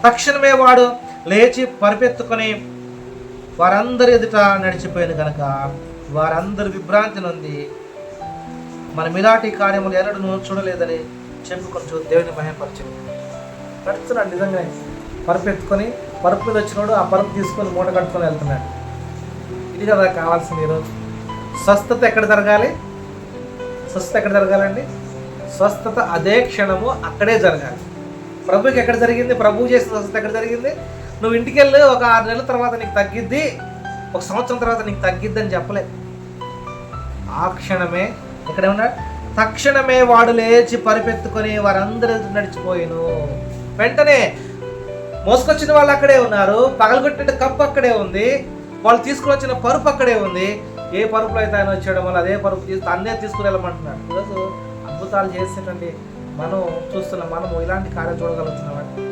తక్షణమే వాడు లేచి పరిపెత్తుకొని వారందరి ఎదుట నడిచిపోయాను కనుక వారందరూ విభ్రాంతి నొంది మనం ఇలాంటి కార్యములు ఎన్నడూ చూడలేదని చెప్పుకొని దేవుని మహిమపరచండి. నడుస్తున్నాడు నిజంగానే, పరుపు ఎత్తుకొని, పరుపు మీద వచ్చినాడు ఆ పరుపు తీసుకొని మూట కట్టుకొని వెళ్తున్నాడు. ఇది కదా కావాల్సింది ఈరోజు. స్వస్థత ఎక్కడ జరగాలి? స్వస్థత ఎక్కడ జరగాలండి? స్వస్థత అదే క్షణము అక్కడే జరగాలి. ప్రభుకి ఎక్కడ జరిగింది? ప్రభువు చేసిన స్వస్థత ఎక్కడ జరిగింది? నువ్వు ఇంటికి వెళ్ళి ఒక 6 నెలల తర్వాత నీకు తగ్గిద్ది, 1 సంవత్సరం తర్వాత నీకు తగ్గిద్ది అని చెప్పలేదు. ఆ క్షణమే ఇక్కడే ఉన్నాడు. తక్షణమే వాడు లేచి పరిపెత్తుకొని వారందరూ నడిచిపోయాను. వెంటనే మోసుకొచ్చిన వాళ్ళు అక్కడే ఉన్నారు, పగలగొట్టిన కప్పు అక్కడే ఉంది, వాళ్ళు తీసుకుని వచ్చిన పరుపు అక్కడే ఉంది. ఏ పరుపులో అయితే ఆయన వచ్చేయడం వల్ల అదే పరుపు అన్నే తీసుకుని వెళ్ళమంటున్నాడు. ఈరోజు అద్భుతాలు చేసేటండి మనం చూస్తున్నాం. మనము ఇలాంటి కార్యాలు చూడగలుగుతున్నామండి.